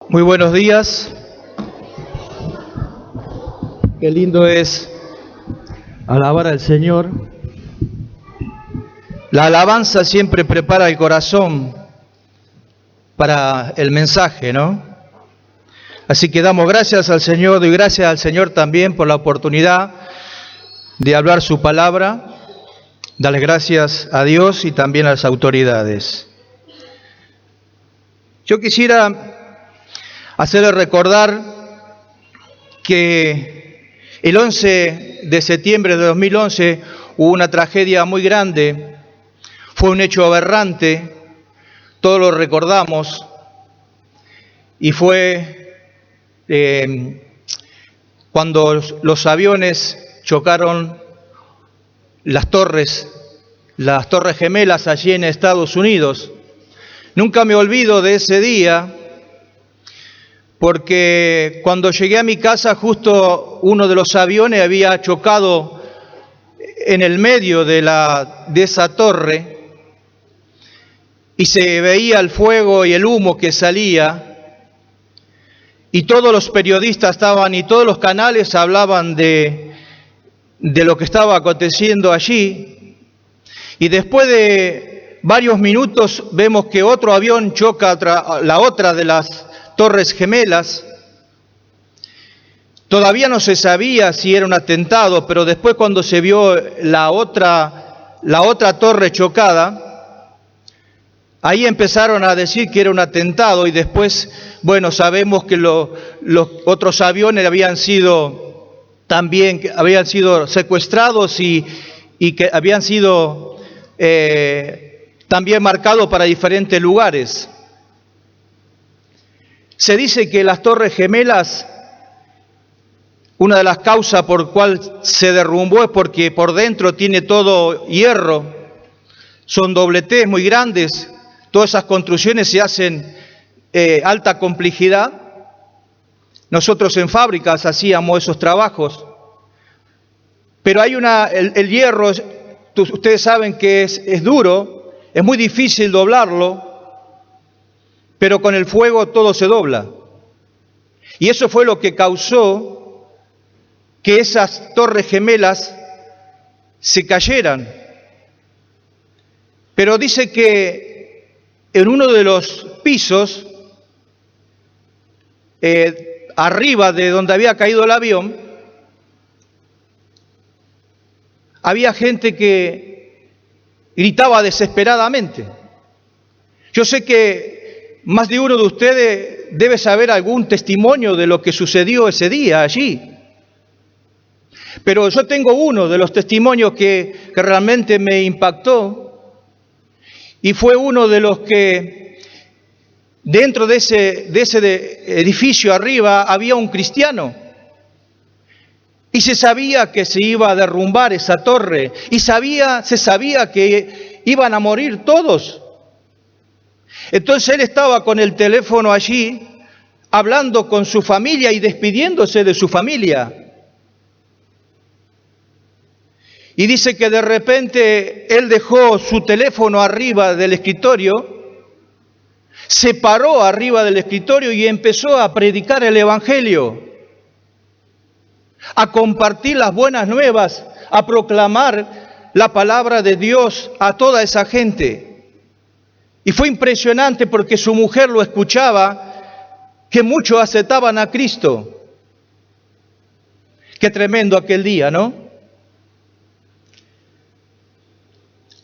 Muy buenos días. Qué lindo es alabar al Señor. La alabanza siempre prepara el corazón para el mensaje, ¿no? Así que damos gracias al Señor, doy gracias al Señor también por la oportunidad de hablar su palabra. Darles gracias a Dios y también a las autoridades. Yo quisiera hacerle recordar que el 11 de septiembre de 2011 hubo una tragedia muy grande, fue un hecho aberrante, todos lo recordamos, y fue cuando los aviones chocaron las torres gemelas allí en Estados Unidos. Nunca me olvido de ese día, porque cuando llegué a mi casa justo uno de los aviones había chocado en el medio de esa torre y se veía el fuego y el humo que salía, y todos los periodistas estaban y todos los canales hablaban de lo que estaba aconteciendo allí, y después de varios minutos vemos que otro avión choca la otra de las torres gemelas. Todavía no se sabía si era un atentado, pero después cuando se vio la otra torre chocada, ahí empezaron a decir que era un atentado, y después, bueno, sabemos que los otros aviones habían sido secuestrados y que habían sido también marcados para diferentes lugares. Se dice que las torres gemelas, una de las causas por cual se derrumbó es porque por dentro tiene todo hierro, son dobletés muy grandes, todas esas construcciones se hacen alta complejidad. Nosotros en fábricas hacíamos esos trabajos, pero hay el hierro, ustedes saben que es duro, es muy difícil doblarlo, pero con el fuego todo se dobla. Y eso fue lo que causó que esas torres gemelas se cayeran. Pero dice que en uno de los pisos, arriba de donde había caído el avión, había gente que gritaba desesperadamente. Yo sé que más de uno de ustedes debe saber algún testimonio de lo que sucedió ese día allí. Pero yo tengo uno de los testimonios que realmente me impactó, y fue uno de los que dentro de ese edificio arriba había un cristiano. Y se sabía que se iba a derrumbar esa torre, y se sabía que iban a morir todos. Entonces él estaba con el teléfono allí, hablando con su familia y despidiéndose de su familia. Y dice que de repente él dejó su teléfono arriba del escritorio, se paró arriba del escritorio y empezó a predicar el Evangelio, a compartir las buenas nuevas, a proclamar la palabra de Dios a toda esa gente. Y fue impresionante porque su mujer lo escuchaba, que muchos aceptaban a Cristo. Qué tremendo aquel día, ¿no?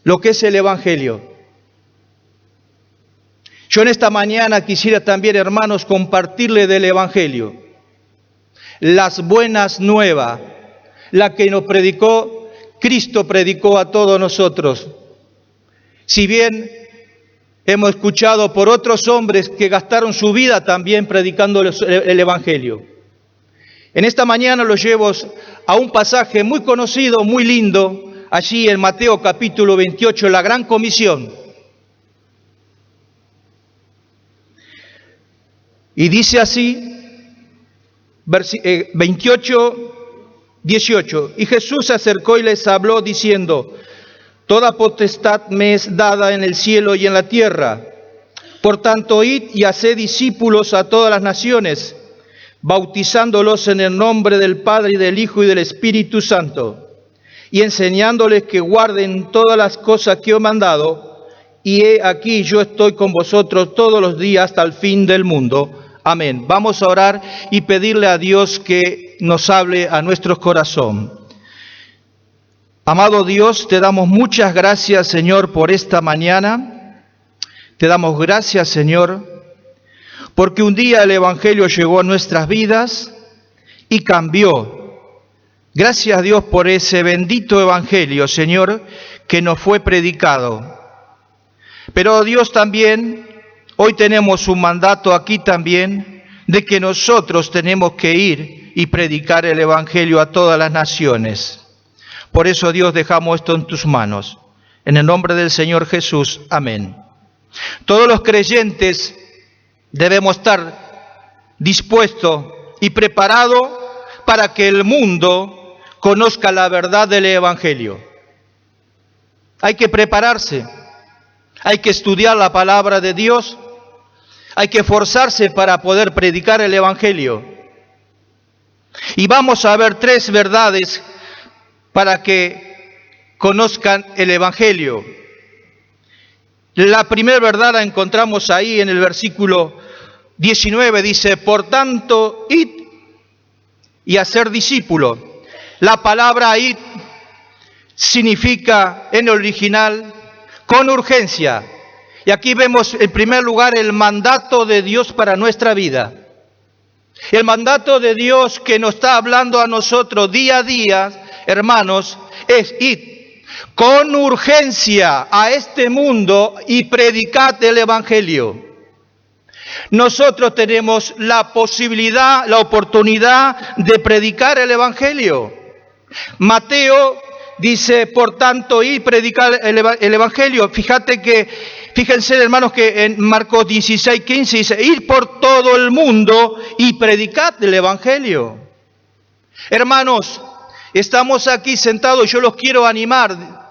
Lo que es el Evangelio. Yo en esta mañana quisiera también, hermanos, compartirle del Evangelio. Las buenas nuevas, la que nos predicó, Cristo predicó a todos nosotros. Si bien hemos escuchado por otros hombres que gastaron su vida también predicando el Evangelio, en esta mañana los llevo a un pasaje muy conocido, muy lindo, allí en Mateo capítulo 28, la Gran Comisión. Y dice así, 28, 18, y Jesús se acercó y les habló diciendo: toda potestad me es dada en el cielo y en la tierra. Por tanto, id y haced discípulos a todas las naciones, bautizándolos en el nombre del Padre y del Hijo y del Espíritu Santo, y enseñándoles que guarden todas las cosas que os he mandado, y he aquí yo estoy con vosotros todos los días hasta el fin del mundo. Amén. Vamos a orar y pedirle a Dios que nos hable a nuestro corazón. Amado Dios, te damos muchas gracias, Señor, por esta mañana. Te damos gracias, Señor, porque un día el Evangelio llegó a nuestras vidas y cambió. Gracias a Dios por ese bendito Evangelio, Señor, que nos fue predicado. Pero Dios también, hoy tenemos un mandato aquí también, de que nosotros tenemos que ir y predicar el Evangelio a todas las naciones. Por eso, Dios, dejamos esto en tus manos. En el nombre del Señor Jesús, amén. Todos los creyentes debemos estar dispuestos y preparados para que el mundo conozca la verdad del Evangelio. Hay que prepararse, hay que estudiar la palabra de Dios, hay que esforzarse para poder predicar el Evangelio. Y vamos a ver 3 verdades para que conozcan el Evangelio. La primera verdad la encontramos ahí en el versículo 19, dice, por tanto, id y hacer discípulos. La palabra id significa en el original con urgencia. Y aquí vemos en primer lugar el mandato de Dios para nuestra vida. El mandato de Dios que nos está hablando a nosotros día a día, hermanos, es id con urgencia a este mundo y predicad el Evangelio. Nosotros tenemos la posibilidad, la oportunidad de predicar el Evangelio. Mateo dice, por tanto, id y predicar el Evangelio. Fíjense, hermanos, que en Marcos 16:15 dice, ir por todo el mundo y predicad el Evangelio. Hermanos, estamos aquí sentados, yo los quiero animar.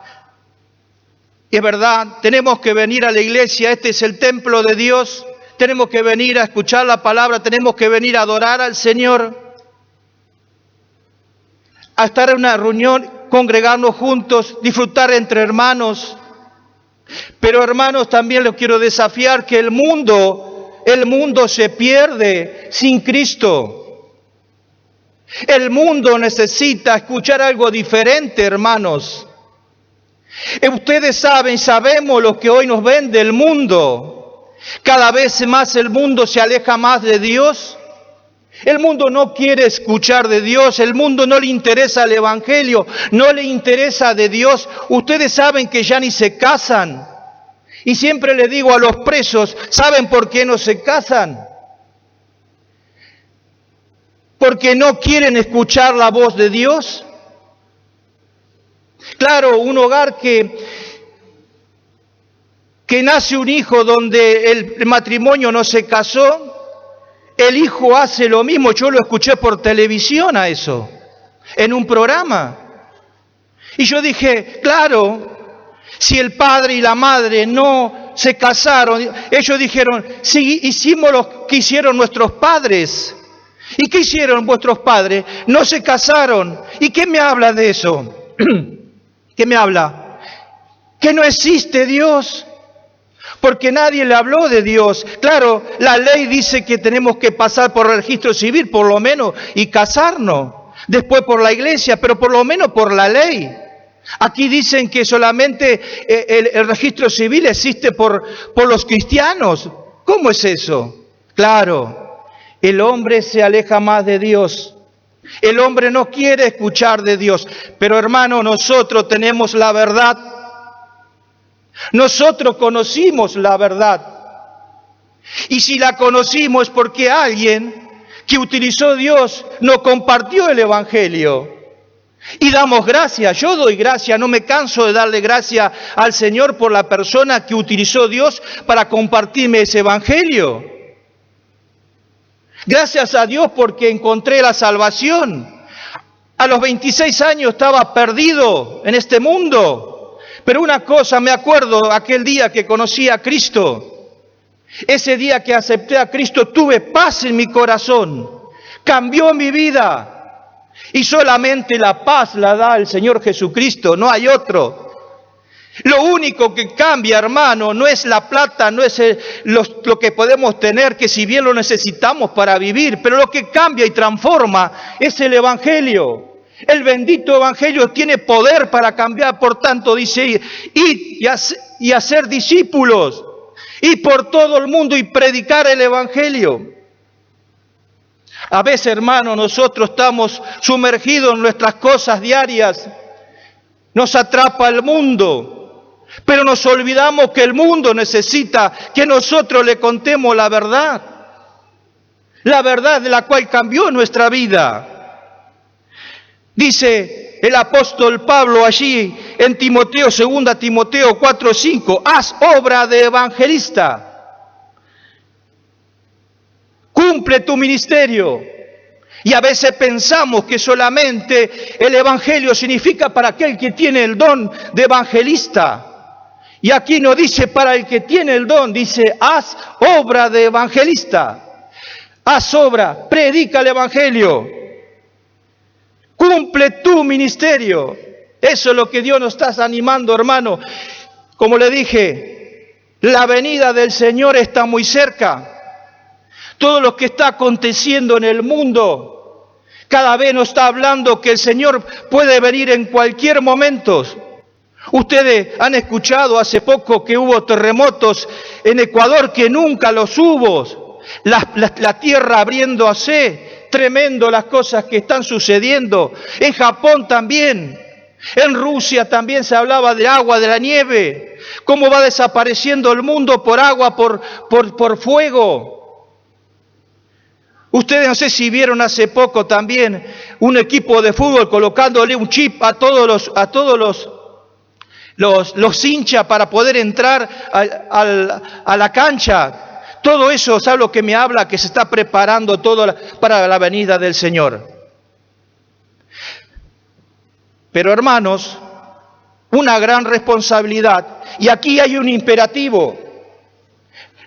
Es verdad, tenemos que venir a la iglesia, este es el templo de Dios, tenemos que venir a escuchar la palabra, tenemos que venir a adorar al Señor, a estar en una reunión, congregarnos juntos, disfrutar entre hermanos. Pero hermanos, también les quiero desafiar que el mundo se pierde sin Cristo. El mundo necesita escuchar algo diferente, hermanos. Ustedes sabemos lo que hoy nos vende el mundo. Cada vez más el mundo se aleja más de Dios. El mundo no quiere escuchar de Dios. El mundo no le interesa el Evangelio. No le interesa de Dios. Ustedes saben que ya ni se casan. Y siempre le digo a los presos, ¿saben por qué no se casan? Porque no quieren escuchar la voz de Dios. Claro, un hogar que nace un hijo donde el matrimonio no se casó, el hijo hace lo mismo. Yo lo escuché por televisión a eso, en un programa. Y yo dije, claro, si el padre y la madre no se casaron, ellos dijeron, sí, hicimos lo que hicieron nuestros padres. ¿Y qué hicieron vuestros padres? No se casaron. ¿Y qué me habla de eso? ¿Qué me habla? Que no existe Dios, porque nadie le habló de Dios. Claro, la ley dice que tenemos que pasar por el registro civil, por lo menos, y casarnos. Después por la iglesia, pero por lo menos por la ley. Aquí dicen que solamente el registro civil existe por los cristianos. ¿Cómo es eso? Claro, el hombre se aleja más de Dios. El hombre no quiere escuchar de Dios, pero hermano, nosotros tenemos la verdad. Nosotros conocimos la verdad. Y si la conocimos es porque alguien que utilizó Dios nos compartió el Evangelio. Y damos gracias, yo doy gracias, no me canso de darle gracias al Señor por la persona que utilizó Dios para compartirme ese Evangelio. Gracias a Dios porque encontré la salvación. A los 26 años estaba perdido en este mundo. Pero una cosa me acuerdo aquel día que conocí a Cristo. Ese día que acepté a Cristo tuve paz en mi corazón, cambió mi vida. Y solamente la paz la da el Señor Jesucristo, no hay otro. Lo único que cambia, hermano, no es la plata, no es lo que podemos tener, que si bien lo necesitamos para vivir, pero lo que cambia y transforma es el Evangelio. El bendito Evangelio tiene poder para cambiar, por tanto dice, id y hacer discípulos, ir por todo el mundo y predicar el Evangelio. A veces, hermano, nosotros estamos sumergidos en nuestras cosas diarias, nos atrapa el mundo. Pero nos olvidamos que el mundo necesita que nosotros le contemos la verdad de la cual cambió nuestra vida. Dice el apóstol Pablo allí en Timoteo, 2 Timoteo 4:5, haz obra de evangelista, cumple tu ministerio. Y a veces pensamos que solamente el evangelio significa para aquel que tiene el don de evangelista. Y aquí no dice para el que tiene el don, dice haz obra de evangelista. Haz obra, predica el evangelio. Cumple tu ministerio. Eso es lo que Dios nos está animando, hermano. Como le dije, la venida del Señor está muy cerca. Todo lo que está aconteciendo en el mundo, cada vez nos está hablando que el Señor puede venir en cualquier momento. Ustedes han escuchado hace poco que hubo terremotos en Ecuador que nunca los hubo. La tierra abriéndose, tremendo las cosas que están sucediendo. En Japón también, en Rusia también se hablaba de agua, de la nieve. Cómo va desapareciendo el mundo por agua, por fuego. Ustedes no sé si vieron hace poco también un equipo de fútbol colocándole un chip a todos los hinchas para poder entrar a la cancha. Todo eso, ¿sabe lo que me habla? Que se está preparando todo para la venida del Señor. Pero hermanos, una gran responsabilidad. Y aquí hay un imperativo.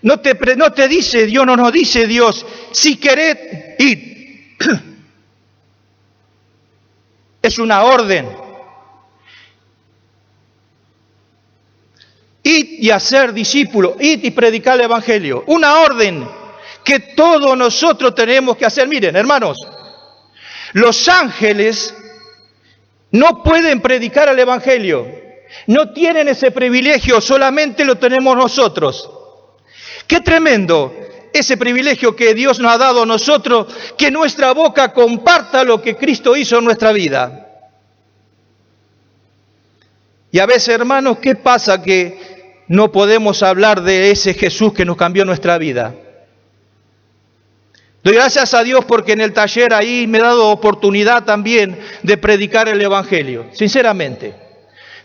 No te dice Dios, no nos dice Dios, si querés, id. Es una orden. Id y hacer discípulos, id y predicar el Evangelio. Una orden que todos nosotros tenemos que hacer. Miren, hermanos, los ángeles no pueden predicar el Evangelio. No tienen ese privilegio, solamente lo tenemos nosotros. Qué tremendo ese privilegio que Dios nos ha dado a nosotros, que nuestra boca comparta lo que Cristo hizo en nuestra vida. Y a veces, hermanos, ¿qué pasa? Que no podemos hablar de ese Jesús que nos cambió nuestra vida. Doy gracias a Dios porque en el taller ahí me he dado oportunidad también de predicar el Evangelio, sinceramente.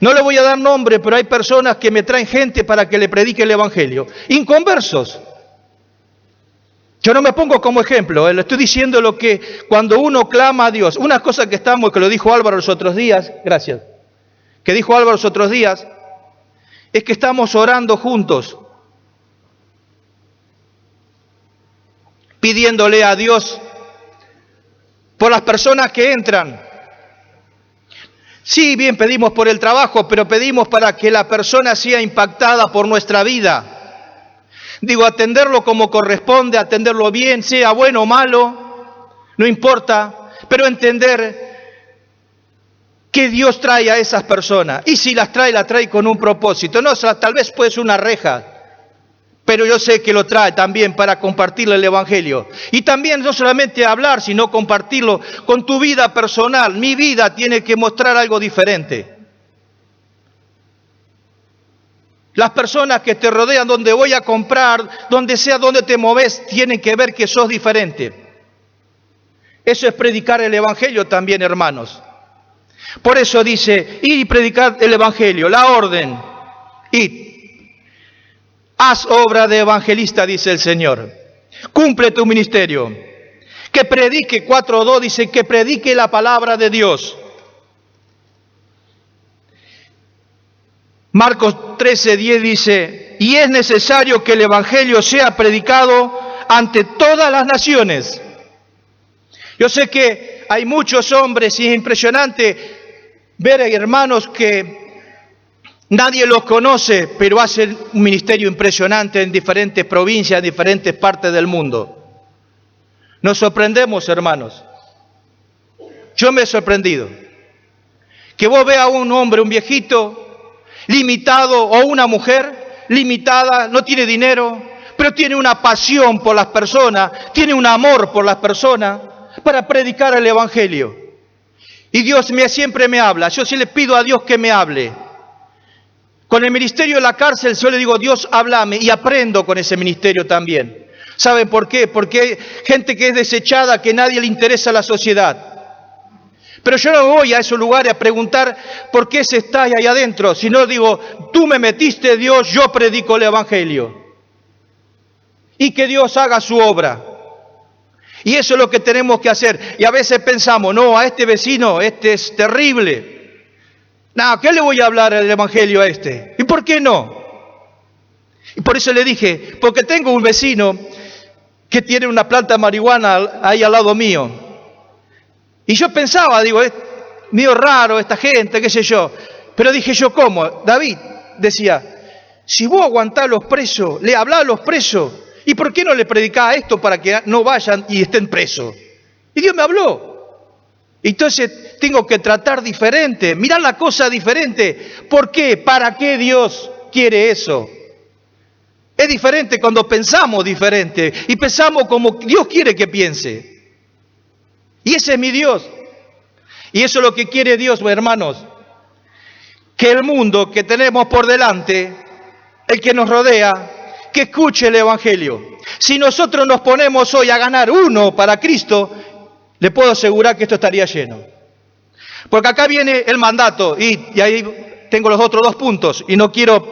No le voy a dar nombre, pero hay personas que me traen gente para que le predique el Evangelio. Inconversos. Yo no me pongo como ejemplo, le estoy diciendo lo que cuando uno clama a Dios. Una cosa que lo dijo Álvaro los otros días, gracias, que dijo Álvaro los otros días, es que estamos orando juntos, pidiéndole a Dios por las personas que entran. Sí, bien, pedimos por el trabajo, pero pedimos para que la persona sea impactada por nuestra vida. Digo, atenderlo como corresponde, atenderlo bien, sea bueno o malo, no importa, pero entender que Dios trae a esas personas. Y si las trae con un propósito. No, tal vez puede ser una reja, pero yo sé que lo trae también para compartirle el Evangelio. Y también no solamente hablar, sino compartirlo con tu vida personal. Mi vida tiene que mostrar algo diferente. Las personas que te rodean, donde voy a comprar, donde sea, donde te moves, tienen que ver que sos diferente. Eso es predicar el Evangelio también, hermanos. Por eso dice, ir y predicar el Evangelio, la orden, id. Haz obra de evangelista, dice el Señor. Cumple tu ministerio. Que predique, 4:2 dice, que predique la palabra de Dios. Marcos 13:10 dice, y es necesario que el Evangelio sea predicado ante todas las naciones. Yo sé que hay muchos hombres y es impresionante ver a hermanos que nadie los conoce, pero hacen un ministerio impresionante en diferentes provincias, en diferentes partes del mundo. Nos sorprendemos, hermanos. Yo me he sorprendido. Que vos veas a un hombre, un viejito, limitado, o una mujer limitada, no tiene dinero, pero tiene una pasión por las personas, tiene un amor por las personas, para predicar el Evangelio. Y Dios siempre me habla. Yo sí le pido a Dios que me hable. Con el ministerio de la cárcel yo le digo, Dios, háblame, y aprendo con ese ministerio también. ¿Saben por qué? Porque hay gente que es desechada, que nadie le interesa a la sociedad. Pero yo no voy a esos lugares a preguntar por qué se está ahí adentro, sino digo, tú me metiste, Dios, yo predico el Evangelio. Y que Dios haga su obra. Y eso es lo que tenemos que hacer. Y a veces pensamos, no, a este vecino, este es terrible. No, ¿qué le voy a hablar del Evangelio a este? ¿Y por qué no? Y por eso le dije, porque tengo un vecino que tiene una planta de marihuana ahí al lado mío. Y yo pensaba, digo, es medio raro esta gente, qué sé yo. Pero dije yo, ¿cómo? David decía, si vos aguantás los presos, le hablás a los presos, ¿y por qué no le predicás esto para que no vayan y estén presos? Y Dios me habló. Entonces tengo que tratar diferente, mirar la cosa diferente. ¿Por qué? ¿Para qué Dios quiere eso? Es diferente cuando pensamos diferente y pensamos como Dios quiere que piense. Y ese es mi Dios. Y eso es lo que quiere Dios, hermanos. Que el mundo que tenemos por delante, el que nos rodea, que escuche el Evangelio. Si nosotros nos ponemos hoy a ganar uno para Cristo, le puedo asegurar que esto estaría lleno. Porque acá viene el mandato, y ahí tengo los otros 2 puntos, y no quiero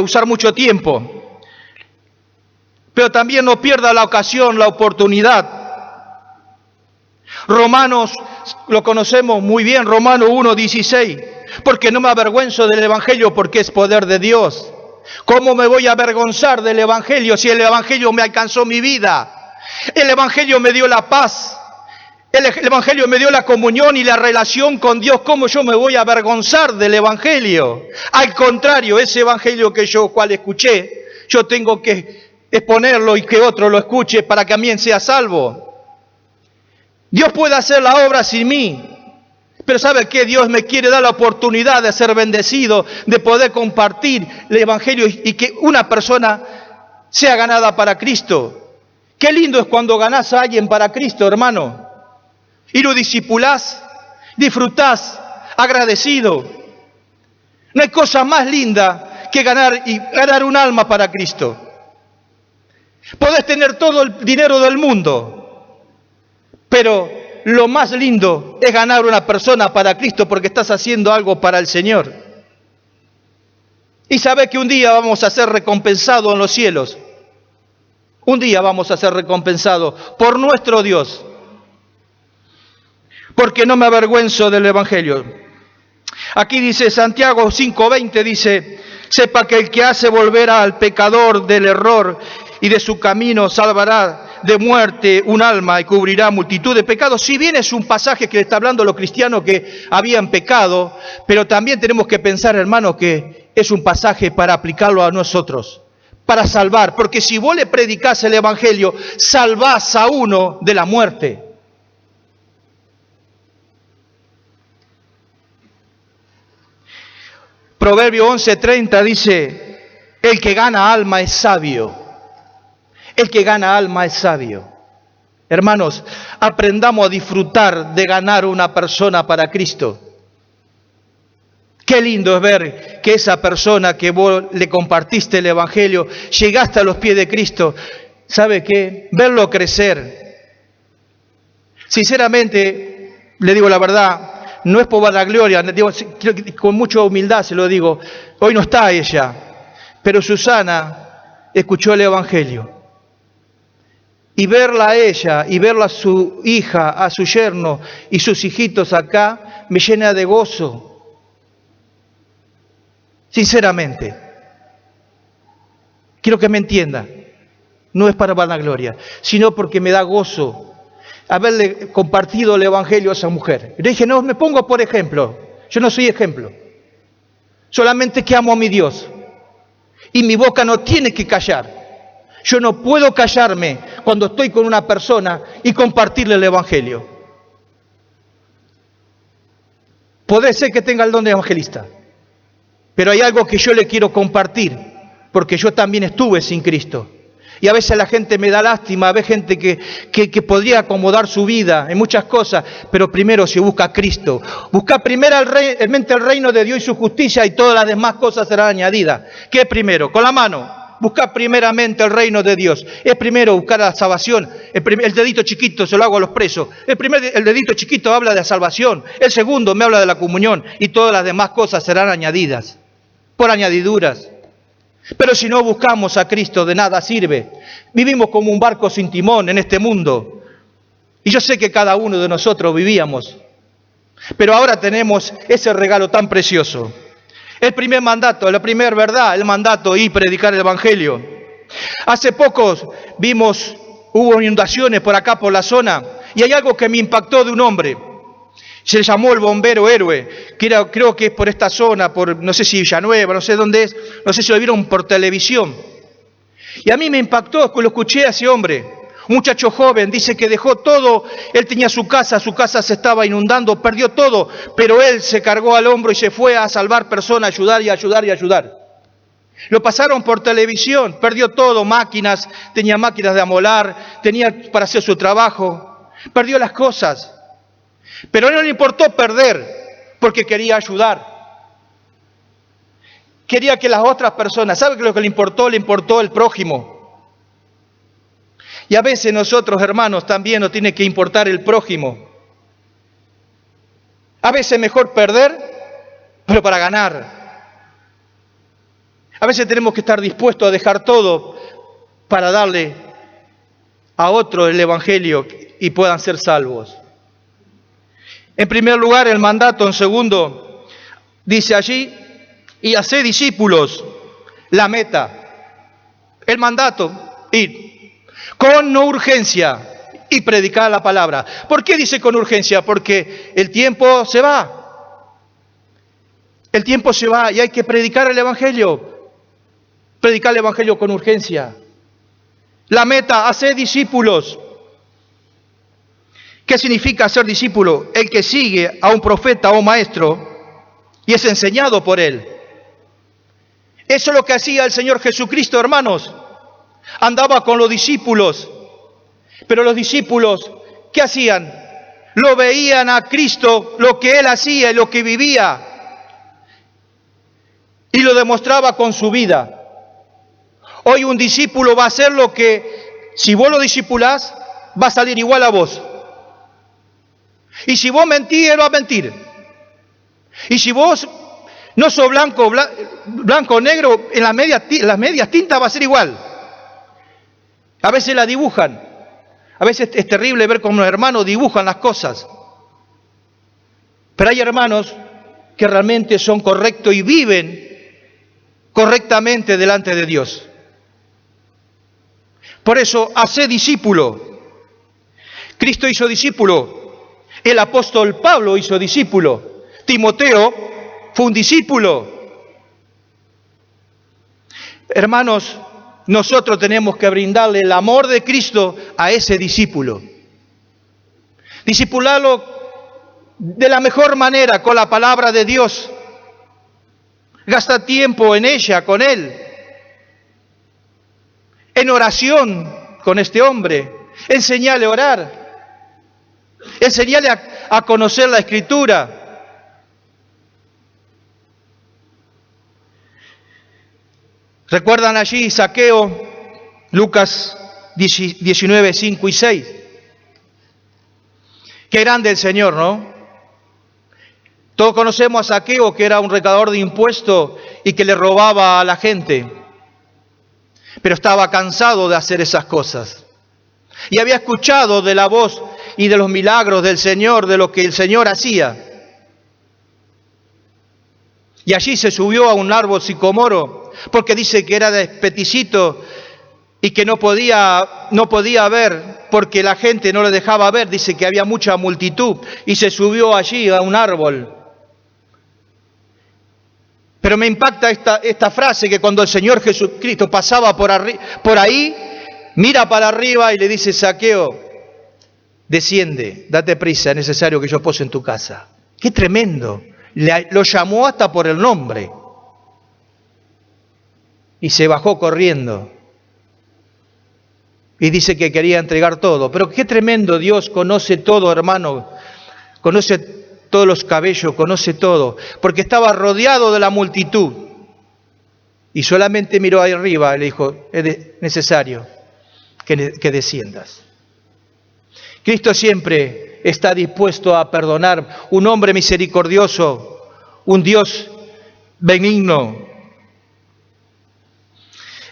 usar mucho tiempo. Pero también no pierda la ocasión, la oportunidad. Romanos, lo conocemos muy bien, Romanos 1:16. Porque no me avergüenzo del Evangelio, porque es poder de Dios. ¿Cómo me voy a avergonzar del Evangelio si el Evangelio me alcanzó mi vida? El Evangelio me dio la paz. El Evangelio me dio la comunión y la relación con Dios. ¿Cómo yo me voy a avergonzar del Evangelio? Al contrario, ese Evangelio que yo cual escuché, yo tengo que exponerlo y que otro lo escuche para que también sea salvo. Dios puede hacer la obra sin mí. Pero ¿sabe qué? Dios me quiere dar la oportunidad de ser bendecido, de poder compartir el Evangelio y que una persona sea ganada para Cristo. Qué lindo es cuando ganás a alguien para Cristo, hermano. Y lo discipulás, disfrutás, agradecido. No hay cosa más linda que ganar un alma para Cristo. Podés tener todo el dinero del mundo, pero lo más lindo es ganar una persona para Cristo porque estás haciendo algo para el Señor. Y sabés que un día vamos a ser recompensados en los cielos. Un día vamos a ser recompensados por nuestro Dios. Porque no me avergüenzo del Evangelio. Aquí dice Santiago 5:20, dice, sepa que el que hace volver al pecador del error y de su camino salvará de muerte un alma y cubrirá multitud de pecados. Si bien es un pasaje que le está hablando a los cristianos que habían pecado, pero también tenemos que pensar, hermanos, que es un pasaje para aplicarlo a nosotros, para salvar. Porque si vos le predicás el Evangelio, salvás a uno de la muerte. Proverbio 11:30 dice, el que gana alma es sabio. El que gana alma es sabio. Hermanos, aprendamos a disfrutar de ganar una persona para Cristo. Qué lindo es ver que esa persona que vos le compartiste el Evangelio, llegaste a los pies de Cristo. ¿Sabe qué? Verlo crecer. Sinceramente, le digo la verdad, no es por vanagloria, con mucha humildad se lo digo. Hoy no está ella, pero Susana escuchó el Evangelio. Y verla a ella, y verla a su hija, a su yerno y sus hijitos acá, me llena de gozo. Sinceramente. Quiero que me entienda. No es para vanagloria, sino porque me da gozo haberle compartido el Evangelio a esa mujer. Y le dije, no me pongo por ejemplo. Yo no soy ejemplo. Solamente que amo a mi Dios. Y mi boca no tiene que callar. Yo no puedo callarme cuando estoy con una persona y compartirle el Evangelio. Puede ser que tenga el don de evangelista, pero hay algo que yo le quiero compartir, porque yo también estuve sin Cristo. Y a veces la gente me da lástima, ve gente que podría acomodar su vida en muchas cosas, pero primero se busca a Cristo. Busca primeramente el reino de Dios y su justicia, y todas las demás cosas serán añadidas. ¿Qué primero? Con la mano. Buscar primeramente el reino de Dios. Es primero buscar la salvación. El dedito chiquito se lo hago a los presos. El dedito chiquito habla de la salvación. El segundo me habla de la comunión. Y todas las demás cosas serán añadidas. Por añadiduras. Pero si no buscamos a Cristo, de nada sirve. Vivimos como un barco sin timón en este mundo. Y yo sé que cada uno de nosotros vivíamos. Pero ahora tenemos ese regalo tan precioso. El primer mandato, la primera verdad, el mandato y predicar el Evangelio. Hace poco hubo inundaciones por acá, por la zona, y hay algo que me impactó de un hombre. Se llamó el bombero héroe, creo que es por esta zona, no sé si Villanueva, no sé dónde es, no sé si lo vieron por televisión. Y a mí me impactó, lo escuché a ese hombre. Un muchacho joven, dice que dejó todo, él tenía su casa se estaba inundando, perdió todo, pero él se cargó al hombro y se fue a salvar personas, ayudar y ayudar y ayudar. Lo pasaron por televisión, perdió todo, máquinas, tenía máquinas de amolar, tenía para hacer su trabajo, perdió las cosas. Pero no le importó perder, porque quería ayudar. Quería que las otras personas, ¿sabe qué es lo que le importó? Le importó el prójimo. Y a veces nosotros, hermanos, también nos tiene que importar el prójimo. A veces es mejor perder, pero para ganar. A veces tenemos que estar dispuestos a dejar todo para darle a otro el Evangelio y puedan ser salvos. En primer lugar, el mandato. En segundo, dice allí, y haced discípulos. La meta. El mandato, ir. Con urgencia y predicar la palabra. ¿Por qué dice con urgencia? Porque el tiempo se va. El tiempo se va y hay que predicar el Evangelio. Predicar el Evangelio con urgencia. La meta, hacer discípulos. ¿Qué significa ser discípulo? El que sigue a un profeta o un maestro y es enseñado por él. Eso es lo que hacía el Señor Jesucristo, hermanos. Andaba con los discípulos, pero los discípulos, ¿qué hacían? Lo veían a Cristo, lo que Él hacía y lo que vivía, y lo demostraba con su vida. Hoy un discípulo va a hacer lo que, si vos lo discipulás, va a salir igual a vos. Y si vos mentís, Él va a mentir. Y si vos no sos blanco o negro, en las medias tintas va a ser igual. A veces la dibujan. A veces es terrible ver cómo los hermanos dibujan las cosas. Pero hay hermanos que realmente son correctos y viven correctamente delante de Dios. Por eso, haced discípulo. Cristo hizo discípulo. El apóstol Pablo hizo discípulo. Timoteo fue un discípulo. Hermanos, nosotros tenemos que brindarle el amor de Cristo a ese discípulo. Discipularlo de la mejor manera con la palabra de Dios. Gasta tiempo en ella, con Él. En oración con este hombre. Enseñale a orar. Enseñale a conocer la Escritura. ¿Recuerdan allí Zaqueo, Lucas 19, 5 y 6? Qué grande el Señor, ¿no? Todos conocemos a Zaqueo, que era un recaudador de impuestos y que le robaba a la gente. Pero estaba cansado de hacer esas cosas. Y había escuchado de la voz y de los milagros del Señor, de lo que el Señor hacía. Y allí se subió a un árbol sicomoro, porque dice que era de peticito y que no podía ver, porque la gente no le dejaba ver, dice que había mucha multitud, y se subió allí a un árbol. Pero me impacta esta frase, que cuando el Señor Jesucristo pasaba por ahí, mira para arriba y le dice: Zaqueo, desciende, date prisa, es necesario que yo pose en tu casa. ¡Qué tremendo! Lo llamó hasta por el nombre. Y se bajó corriendo. Y dice que quería entregar todo. Pero qué tremendo, Dios conoce todo, hermano. Conoce todos los cabellos, conoce todo. Porque estaba rodeado de la multitud. Y solamente miró ahí arriba y le dijo: es necesario que desciendas. Cristo siempre está dispuesto a perdonar. Un hombre misericordioso, un Dios benigno.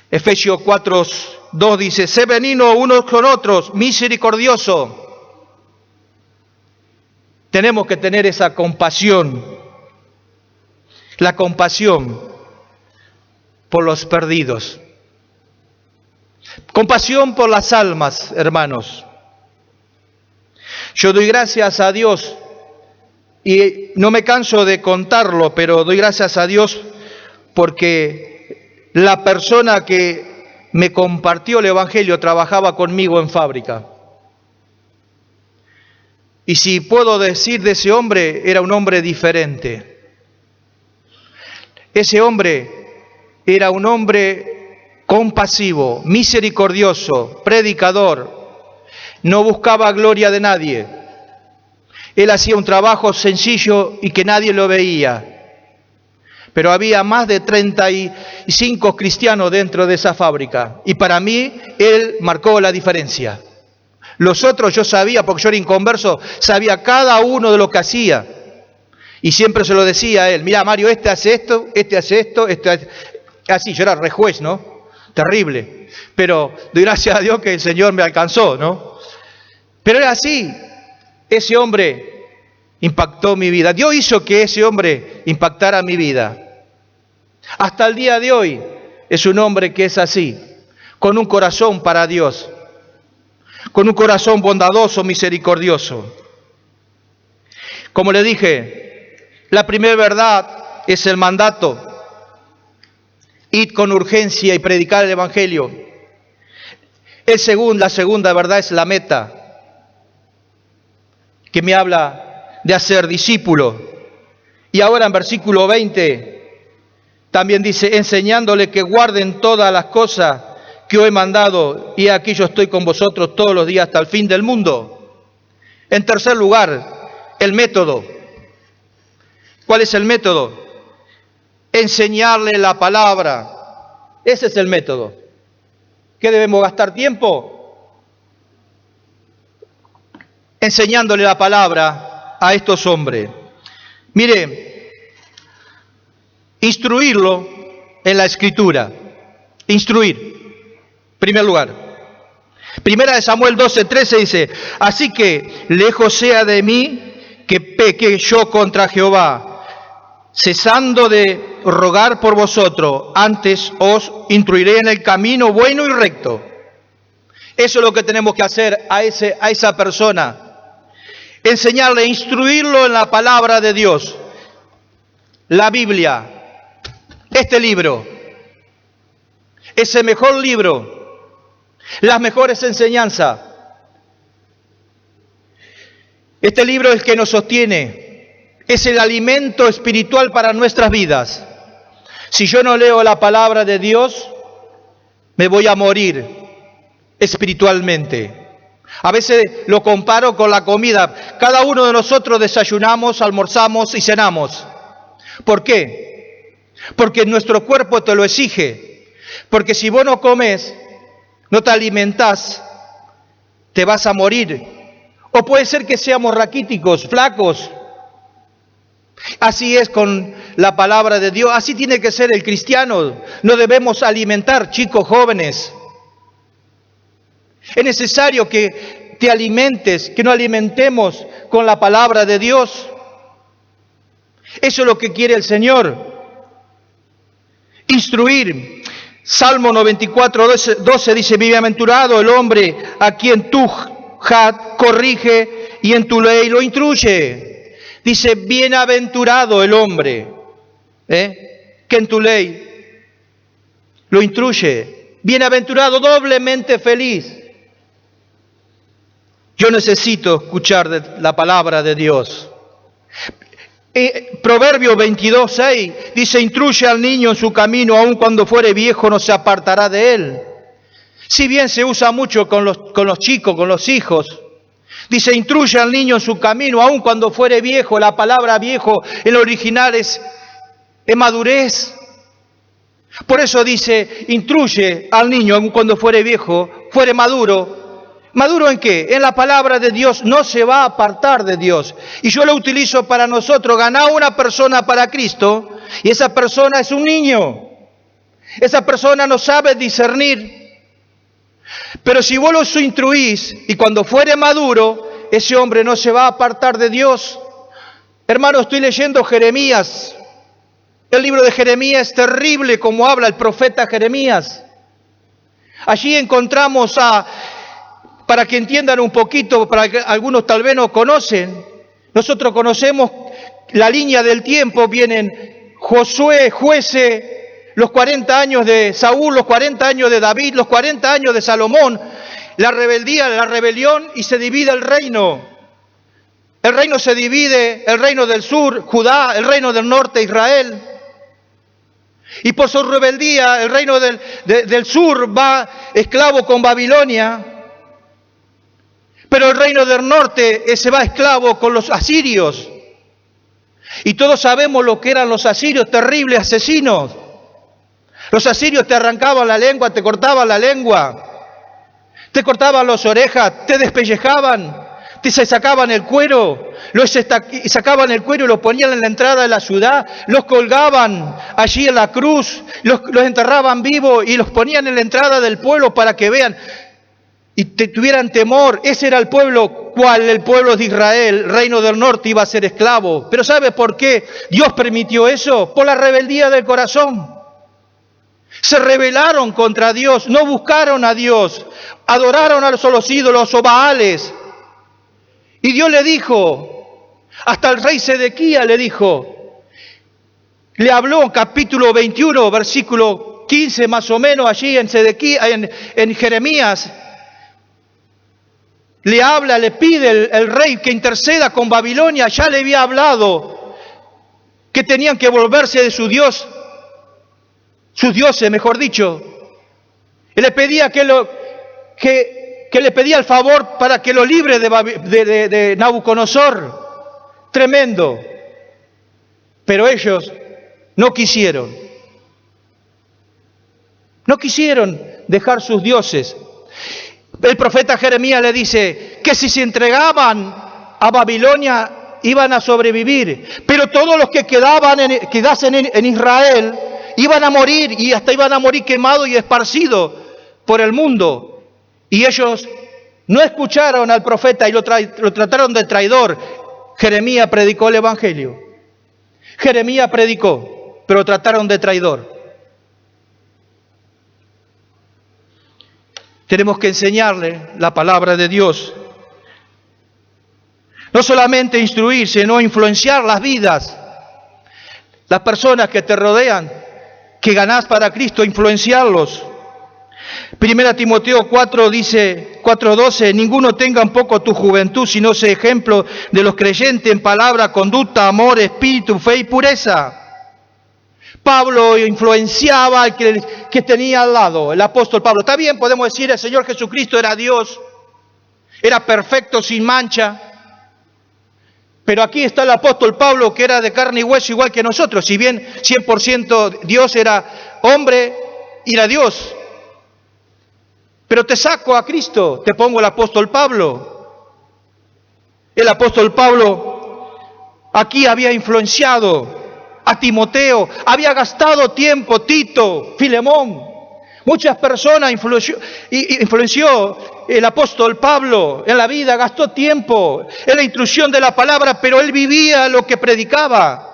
Efesios 4:2 dice: sé benigno unos con otros, misericordioso. Tenemos que tener esa compasión, la compasión por los perdidos, compasión por las almas, hermanos. Yo doy gracias a Dios, y no me canso de contarlo, pero doy gracias a Dios porque la persona que me compartió el Evangelio trabajaba conmigo en fábrica. Y si puedo decir de ese hombre, era un hombre diferente. Ese hombre era un hombre compasivo, misericordioso, predicador. No buscaba gloria de nadie. Él hacía un trabajo sencillo y que nadie lo veía. Pero había más de 35 cristianos dentro de esa fábrica. Y para mí, él marcó la diferencia. Los otros yo sabía, porque yo era inconverso, sabía cada uno de lo que hacía. Y siempre se lo decía a él: mira, Mario, este hace esto, este hace esto, este hace... Así, yo era rejuez, ¿no? Terrible. Pero doy gracias a Dios que el Señor me alcanzó, ¿no? Pero era así. Ese hombre impactó mi vida. Dios hizo que ese hombre impactara mi vida. Hasta el día de hoy es un hombre que es así, con un corazón para Dios, con un corazón bondadoso, misericordioso. Como le dije, la primera verdad es el mandato: id con urgencia y predicar el Evangelio. La segunda verdad es la meta, que me habla de hacer discípulo. Y ahora en versículo 20 también dice: enseñándole que guarden todas las cosas que os he mandado, y aquí yo estoy con vosotros todos los días hasta el fin del mundo. En tercer lugar, el método. ¿Cuál es el método? Enseñarle la palabra. Ese es el método. ¿Qué debemos gastar tiempo? Enseñándole la palabra a estos hombres. Mire, instruirlo en la Escritura. Instruir. Primer lugar. Primera de Samuel 12:13 dice: así que lejos sea de mí que peque yo contra Jehová, cesando de rogar por vosotros, antes os instruiré en el camino bueno y recto. Eso es lo que tenemos que hacer a esa persona. Enseñarle, instruirlo en la palabra de Dios. La Biblia, este libro, es el mejor libro, las mejores enseñanzas. Este libro es el que nos sostiene, es el alimento espiritual para nuestras vidas. Si yo no leo la palabra de Dios, me voy a morir espiritualmente. A veces lo comparo con la comida. Cada uno de nosotros desayunamos, almorzamos y cenamos. ¿Por qué? Porque nuestro cuerpo te lo exige. Porque si vos no comes, no te alimentás, te vas a morir. O puede ser que seamos raquíticos, flacos. Así es con la palabra de Dios. Así tiene que ser el cristiano. No debemos alimentar, chicos jóvenes. Es necesario que te alimentes, que nos alimentemos con la palabra de Dios. Eso es lo que quiere el Señor. Instruir. Salmo 94, 12 dice, bienaventurado el hombre a quien tú, corrige y en tu ley lo instruye. Dice, bienaventurado el hombre que en tu ley lo instruye. Bienaventurado, doblemente feliz. Yo necesito escuchar la palabra de Dios. Proverbio 22:6 dice, instruye al niño en su camino, aun cuando fuere viejo no se apartará de él. Si bien se usa mucho con los chicos, con los hijos, dice, instruye al niño en su camino, aun cuando fuere viejo. La palabra viejo en el original es madurez. Por eso dice, instruye al niño, aun cuando fuere viejo, fuere maduro. ¿Maduro en qué? En la palabra de Dios, no se va a apartar de Dios. Y yo lo utilizo para nosotros, ganar una persona para Cristo, y esa persona es un niño. Esa persona no sabe discernir. Pero si vos lo instruís, y cuando fuere maduro, ese hombre no se va a apartar de Dios. Hermano, estoy leyendo Jeremías. El libro de Jeremías es terrible como habla el profeta Jeremías. Allí encontramos para que entiendan un poquito, para que algunos tal vez no conocen, nosotros conocemos la línea del tiempo, vienen Josué, jueces, los 40 años de Saúl, los 40 años de David, los 40 años de Salomón, la rebeldía, la rebelión, y se divide el reino. El reino se divide, el reino del sur, Judá, el reino del norte, Israel. Y por su rebeldía, el reino del sur va esclavo con Babilonia. Pero el reino del norte se va esclavo con los asirios. Y todos sabemos lo que eran los asirios, terribles asesinos. Los asirios te arrancaban la lengua, te cortaban la lengua, te cortaban las orejas, te despellejaban, te sacaban el cuero, sacaban el cuero y lo ponían en la entrada de la ciudad, los colgaban allí en la cruz, los enterraban vivos y los ponían en la entrada del pueblo para que vean y tuvieran temor. Ese era el pueblo, el pueblo de Israel, el reino del norte iba a ser esclavo. Pero ¿sabe por qué Dios permitió eso? Por la rebeldía del corazón. Se rebelaron contra Dios, no buscaron a Dios, adoraron a los ídolos o Baales. Y Dios le dijo, hasta el rey Sedequías le dijo, le habló en capítulo 21, versículo 15 más o menos, allí en en Jeremías. Le habla, le pide el rey que interceda con Babilonia. Ya le había hablado que tenían que volverse de su Dios, sus dioses, mejor dicho. Y le pedía que le pedía el favor para que lo libre de Nabucodonosor. Tremendo. Pero ellos no quisieron. No quisieron dejar sus dioses. El profeta Jeremías le dice que si se entregaban a Babilonia iban a sobrevivir, pero todos los que quedasen en Israel iban a morir, y hasta iban a morir quemados y esparcidos por el mundo. Y ellos no escucharon al profeta y lo trataron de traidor. Jeremías predicó el evangelio. Jeremías predicó, pero trataron de traidor. Tenemos que enseñarle la palabra de Dios. No solamente instruir, sino influenciar las vidas. Las personas que te rodean, que ganás para Cristo, influenciarlos. 1 Timoteo 4 dice, 4:12, ninguno tenga en poco tu juventud, sino sea ejemplo de los creyentes en palabra, conducta, amor, espíritu, fe y pureza. Pablo influenciaba al que tenía al lado, el apóstol Pablo. Está bien, podemos decir, el Señor Jesucristo era Dios, era perfecto, sin mancha. Pero aquí está el apóstol Pablo, que era de carne y hueso igual que nosotros. Si bien 100% Dios, era hombre y era Dios. Pero te saco a Cristo, te pongo el apóstol Pablo. El apóstol Pablo aquí había influenciado a Timoteo, había gastado tiempo, Tito, Filemón. Muchas personas influenció el apóstol Pablo en la vida, gastó tiempo en la instrucción de la palabra, pero él vivía lo que predicaba.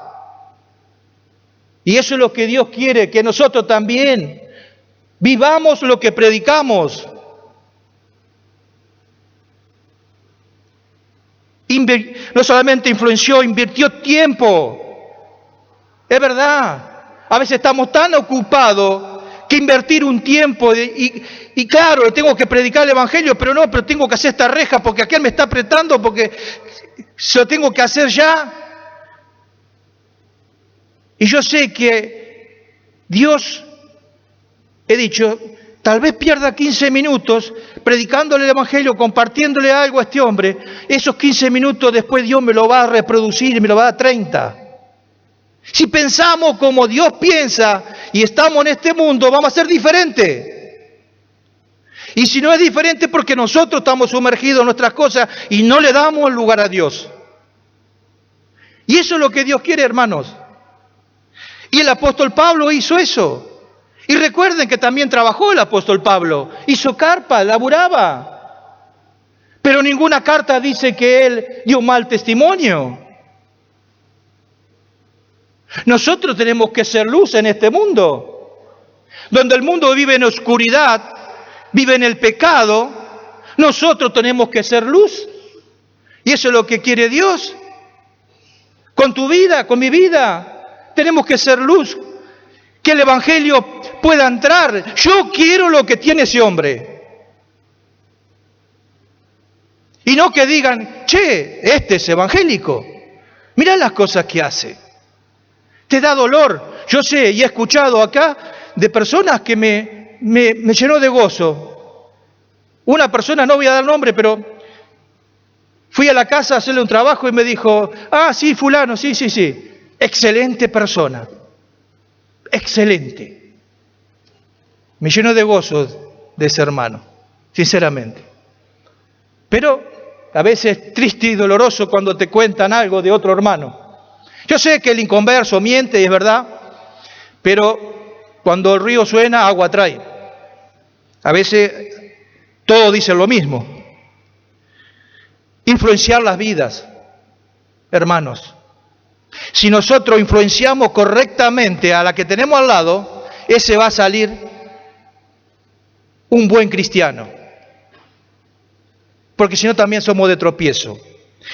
Y eso es lo que Dios quiere, que nosotros también vivamos lo que predicamos. No solamente influenció, invirtió tiempo. Es verdad. A veces estamos tan ocupados que invertir un tiempo y claro, tengo que predicar el Evangelio, pero tengo que hacer esta reja porque aquel me está apretando porque se lo tengo que hacer ya. Y yo sé que Dios, he dicho, tal vez pierda 15 minutos predicándole el Evangelio, compartiéndole algo a este hombre. Esos 15 minutos después Dios me lo va a reproducir y me lo va a dar 30. Si pensamos como Dios piensa y estamos en este mundo, vamos a ser diferentes. Y si no es diferente porque nosotros estamos sumergidos en nuestras cosas y no le damos lugar a Dios. Y eso es lo que Dios quiere, hermanos. Y el apóstol Pablo hizo eso. Y recuerden que también trabajó el apóstol Pablo. Hizo carpa, laburaba. Pero ninguna carta dice que él dio mal testimonio. Nosotros tenemos que ser luz en este mundo. Donde el mundo vive en oscuridad, vive en el pecado, nosotros tenemos que ser luz. Y eso es lo que quiere Dios. Con tu vida, con mi vida, tenemos que ser luz. Que el Evangelio pueda entrar. Yo quiero lo que tiene ese hombre. Y no que digan, che, este es evangélico. Mirá las cosas que hace. Te da dolor. Yo sé y he escuchado acá de personas que me llenó de gozo. Una persona, no voy a dar nombre, pero fui a la casa a hacerle un trabajo y me dijo, sí, fulano, sí. Excelente persona. Excelente. Me llenó de gozo de ese hermano, sinceramente. Pero a veces es triste y doloroso cuando te cuentan algo de otro hermano. Yo sé que el inconverso miente, y es verdad, pero cuando el río suena, agua trae. A veces todos dicen lo mismo. Influenciar las vidas, hermanos. Si nosotros influenciamos correctamente a la que tenemos al lado, ese va a salir un buen cristiano. Porque si no también somos de tropiezo.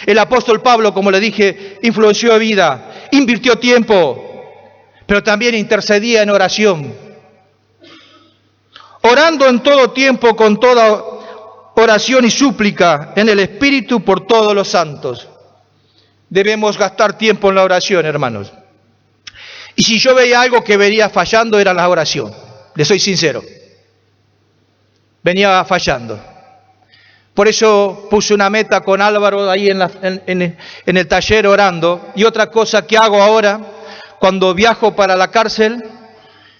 El apóstol Pablo, como le dije, influenció vida, invirtió tiempo, pero también intercedía en oración. Orando en todo tiempo con toda oración y súplica en el Espíritu por todos los santos. Debemos gastar tiempo en la oración, hermanos. Y si yo veía algo que venía fallando era la oración, le soy sincero. Venía fallando. Por eso puse una meta con Álvaro ahí en el taller orando. Y otra cosa que hago ahora, cuando viajo para la cárcel,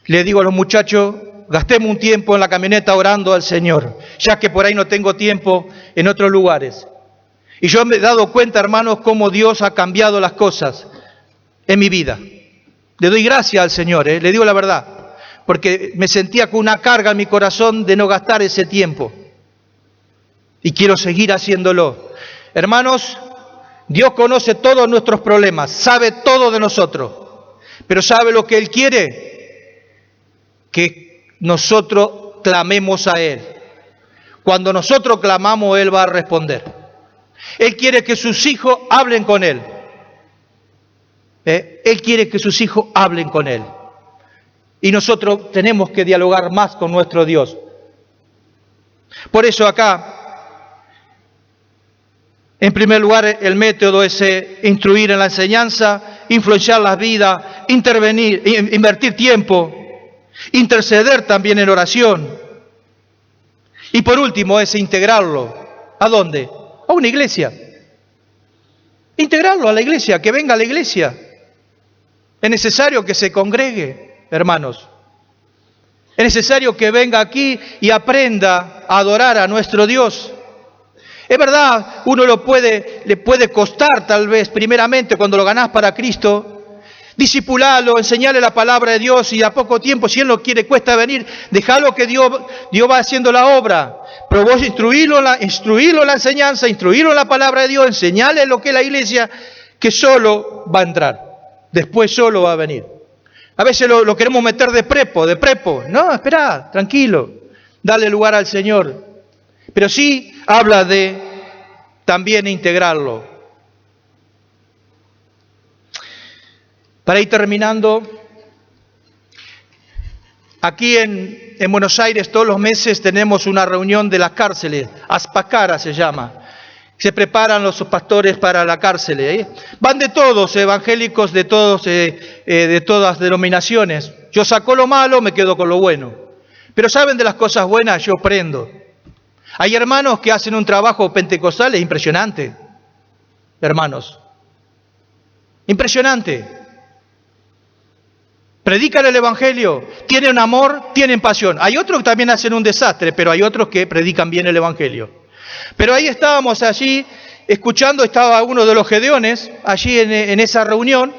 le digo a los muchachos, gastemos un tiempo en la camioneta orando al Señor, ya que por ahí no tengo tiempo en otros lugares. Y yo me he dado cuenta, hermanos, cómo Dios ha cambiado las cosas en mi vida. Le doy gracias al Señor, le digo la verdad, porque me sentía con una carga en mi corazón de no gastar ese tiempo. Y quiero seguir haciéndolo. Hermanos, Dios conoce todos nuestros problemas, sabe todo de nosotros, pero ¿sabe lo que Él quiere? Que nosotros clamemos a Él. Cuando nosotros clamamos, Él va a responder. Él quiere que sus hijos hablen con Él. Él quiere que sus hijos hablen con Él. Y nosotros tenemos que dialogar más con nuestro Dios. Por eso acá, en primer lugar, el método es instruir en la enseñanza, influenciar las vidas, intervenir, invertir tiempo, interceder también en oración. Y por último es integrarlo. ¿A dónde? A una iglesia. Integrarlo a la iglesia, que venga a la iglesia. Es necesario que se congregue, hermanos. Es necesario que venga aquí y aprenda a adorar a nuestro Dios. Es verdad, uno le puede costar tal vez, primeramente cuando lo ganás para Cristo, disipularlo, enseñarle la palabra de Dios y a poco tiempo, si Él no quiere, cuesta venir, dejalo que Dios va haciendo la obra. Pero vos instruirlo en la enseñanza, instruirlo en la palabra de Dios, enseñarle lo que es la iglesia, que solo va a entrar, después solo va a venir. A veces lo queremos meter de prepo. No, espera, tranquilo, dale lugar al Señor. Pero sí habla de también integrarlo. Para ir terminando, aquí en Buenos Aires todos los meses tenemos una reunión de las cárceles, Aspacara se llama. Se preparan los pastores para la cárcel. Van de todos, evangélicos de todas denominaciones. Yo saco lo malo, me quedo con lo bueno. Pero saben de las cosas buenas, yo prendo. Hay hermanos que hacen un trabajo pentecostal impresionante. Hermanos. Impresionante. Predican el evangelio, tienen amor, tienen pasión. Hay otros que también hacen un desastre, pero hay otros que predican bien el evangelio. Pero ahí estábamos allí, escuchando, estaba uno de los gedeones, allí en esa reunión,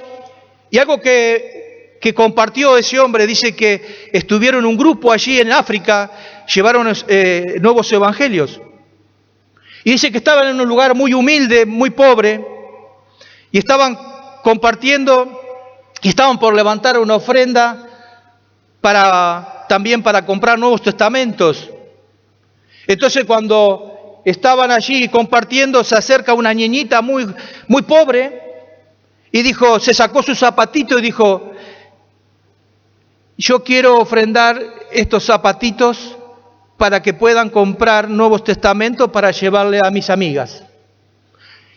y algo que compartió ese hombre, dice que estuvieron un grupo allí en África, llevaron nuevos evangelios, y dice que estaban en un lugar muy humilde, muy pobre, y estaban compartiendo, y estaban por levantar una ofrenda también para comprar Nuevos Testamentos. Entonces cuando estaban allí compartiendo, se acerca una niñita muy, muy pobre y dijo, se sacó su zapatito y dijo, yo quiero ofrendar estos zapatitos para que puedan comprar Nuevos Testamentos para llevarle a mis amigas.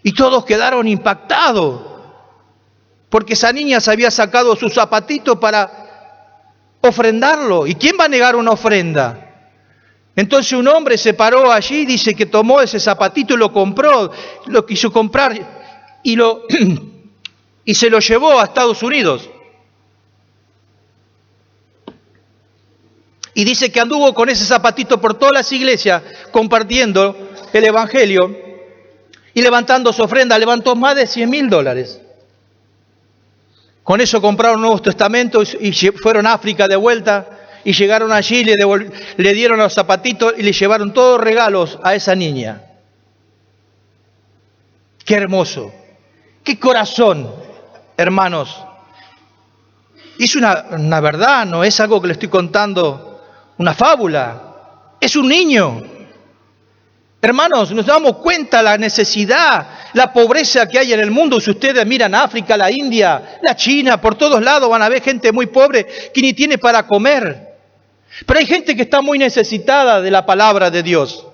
Y todos quedaron impactados, porque esa niña se había sacado su zapatito para ofrendarlo. ¿Y quién va a negar una ofrenda? Entonces un hombre se paró allí, dice que tomó ese zapatito y lo compró, lo quiso comprar y se lo llevó a Estados Unidos. Y dice que anduvo con ese zapatito por todas las iglesias compartiendo el evangelio y levantando su ofrenda. Levantó más de $100,000. Con eso compraron Nuevos Testamentos y fueron a África de vuelta. Y llegaron allí, le dieron los zapatitos y le llevaron todos regalos a esa niña. ¡Qué hermoso! ¡Qué corazón, hermanos! Es una verdad, no es algo que le estoy contando, una fábula. Es un niño. Hermanos, nos damos cuenta la necesidad, la pobreza que hay en el mundo. Si ustedes miran África, la India, la China, por todos lados van a ver gente muy pobre que ni tiene para comer. Pero hay gente que está muy necesitada de la palabra de Dios.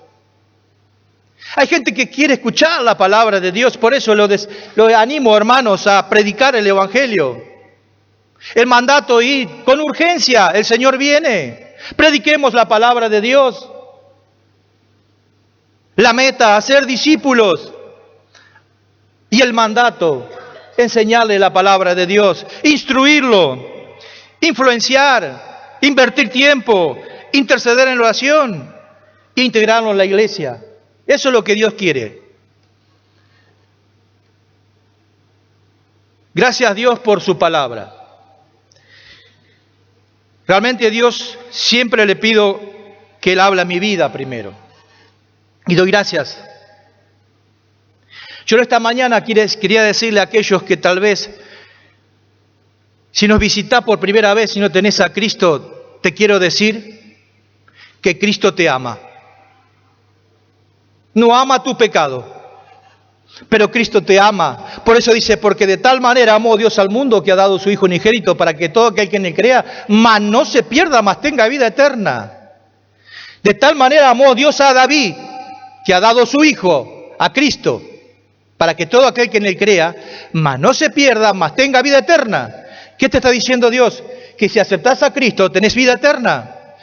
Hay gente que quiere escuchar la palabra de Dios. Por eso lo animo, hermanos, a predicar el evangelio. El mandato y con urgencia, el Señor viene. Prediquemos la palabra de Dios. La meta, hacer discípulos. Y el mandato, enseñarle la palabra de Dios, instruirlo, influenciar, invertir tiempo, interceder en oración, integrarlo en la iglesia. Eso es lo que Dios quiere. Gracias a Dios por su palabra. Realmente a Dios siempre le pido que Él hable a mi vida primero. Y doy gracias. Yo esta mañana quería decirle a aquellos que tal vez, si nos visitás por primera vez y no tenés a Cristo, te quiero decir que Cristo te ama. No ama tu pecado, pero Cristo te ama. Por eso dice, porque de tal manera amó Dios al mundo que ha dado su Hijo unigénito para que todo aquel que en él crea, mas no se pierda, mas tenga vida eterna. De tal manera amó Dios a David, que ha dado su Hijo, a Cristo, para que todo aquel que en él crea, mas no se pierda, mas tenga vida eterna. ¿Qué te está diciendo Dios? Que si aceptás a Cristo, tenés vida eterna.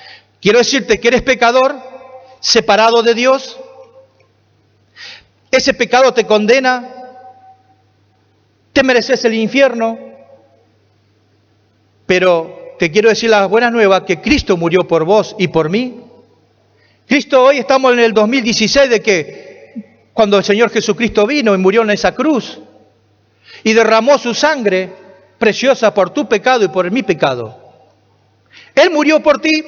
Quiero decirte que eres pecador, separado de Dios. Ese pecado te condena. Te mereces el infierno. Pero te quiero decir la buena nueva, que Cristo murió por vos y por mí. Cristo, hoy estamos en el 2016 de que cuando el Señor Jesucristo vino y murió en esa cruz y derramó su sangre preciosa por tu pecado y por mi pecado. Él murió por ti.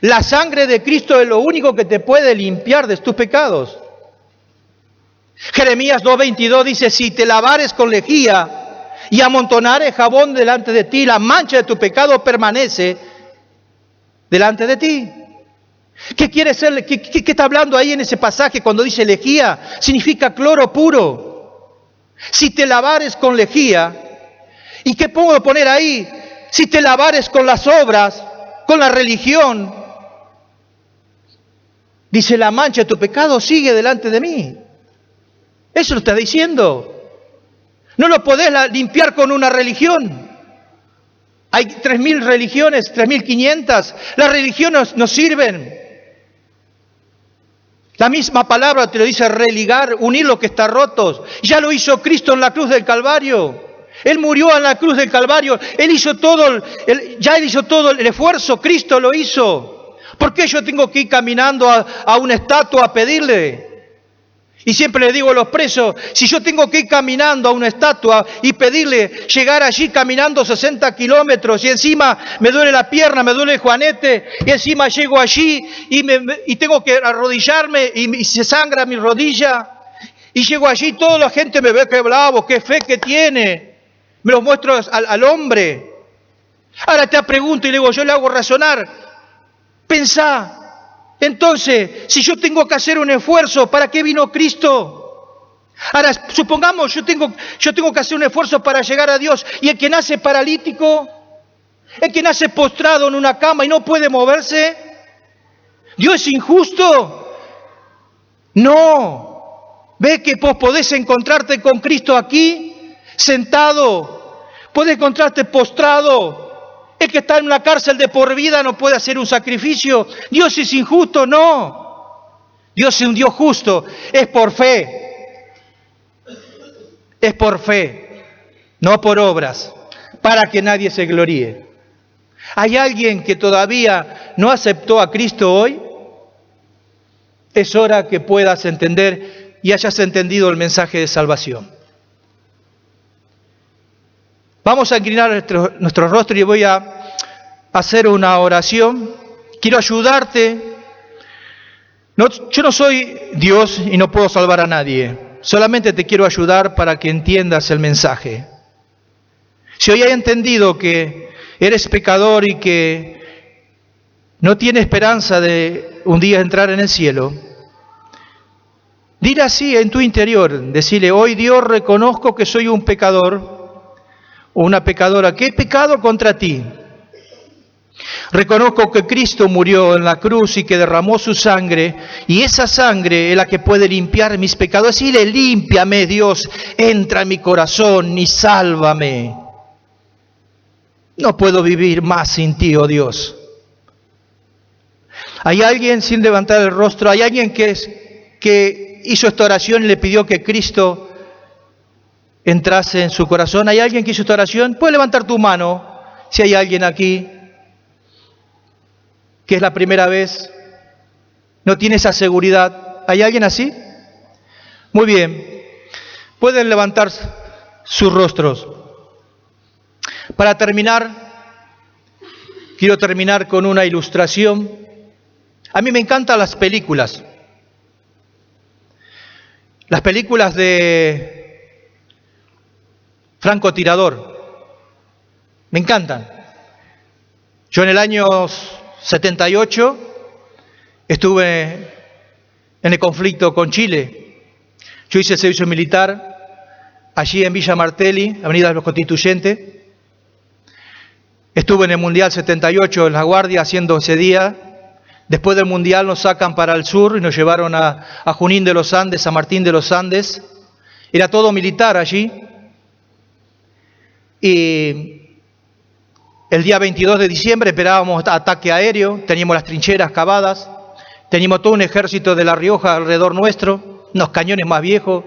La sangre de Cristo es lo único que te puede limpiar de tus pecados. Jeremías 2:22 dice, si te lavares con lejía y amontonaré jabón delante de ti, la mancha de tu pecado permanece delante de ti. ¿Qué quiere ser? ¿Qué está hablando ahí en ese pasaje cuando dice lejía? Significa cloro puro. Si te lavares con lejía, ¿y qué puedo poner ahí? Si te lavares con las obras, con la religión, dice la mancha de tu pecado sigue delante de mí. Eso lo está diciendo. No lo podés limpiar con una religión. Hay 3.000 religiones, 3.500. Las religiones no sirven. La misma palabra te lo dice religar, unir lo que está roto. Ya lo hizo Cristo en la cruz del Calvario. Él murió en la cruz del Calvario. Él hizo todo, Él hizo todo el esfuerzo. Cristo lo hizo. ¿Por qué yo tengo que ir caminando a una estatua a pedirle? Y siempre le digo a los presos, si yo tengo que ir caminando a una estatua y pedirle llegar allí caminando 60 kilómetros y encima me duele la pierna, me duele el juanete y encima llego allí y tengo que arrodillarme y se sangra mi rodilla y llego allí, toda la gente me ve, qué bravo, qué fe que tiene, me los muestro al hombre. Ahora te pregunto y le digo, yo le hago razonar, pensá. Entonces, si yo tengo que hacer un esfuerzo, ¿para qué vino Cristo? Ahora, supongamos yo tengo que hacer un esfuerzo para llegar a Dios, y el que nace paralítico, el que nace postrado en una cama y no puede moverse, ¿Dios es injusto? No. ¿Ves que vos podés encontrarte con Cristo aquí, sentado? Podés encontrarte postrado. El que está en una cárcel de por vida no puede hacer un sacrificio. ¿Dios es injusto? No. Dios es un Dios justo. Es por fe. Es por fe. No por obras. Para que nadie se gloríe. ¿Hay alguien que todavía no aceptó a Cristo hoy? Es hora que puedas entender y hayas entendido el mensaje de salvación. Vamos a inclinar nuestro rostro y voy a hacer una oración. Quiero ayudarte. Yo no soy Dios y no puedo salvar a nadie. Solamente te quiero ayudar para que entiendas el mensaje. Si hoy has entendido que eres pecador y que no tienes esperanza de un día entrar en el cielo, dile así en tu interior, decirle, hoy Dios reconozco que soy un pecador o una pecadora, que he pecado contra ti. Reconozco que Cristo murió en la cruz y que derramó su sangre, y esa sangre es la que puede limpiar mis pecados. Decirle, límpiame Dios, entra en mi corazón y sálvame. No puedo vivir más sin ti, oh Dios. ¿Hay alguien sin levantar el rostro? ¿Hay alguien que hizo esta oración y le pidió que Cristo entrase en su corazón? ¿Hay alguien que hizo esta oración? Puedes levantar tu mano si hay alguien aquí que es la primera vez, no tiene esa seguridad. ¿Hay alguien así? Muy bien. Pueden levantar sus rostros. Para terminar, quiero terminar con una ilustración. A mí me encantan las películas. Las películas de francotirador. Me encantan. Yo en el año 78 estuve en el conflicto con Chile. Yo hice el servicio militar allí en Villa Martelli, Avenida de los Constituyentes. Estuve en el Mundial 78 en La Guardia haciendo ese día. Después del Mundial nos sacan para el sur y nos llevaron a Junín de los Andes, a Martín de los Andes. Era todo militar allí. Y el día 22 de diciembre esperábamos ataque aéreo, teníamos las trincheras cavadas, teníamos todo un ejército de La Rioja alrededor nuestro, unos cañones más viejos.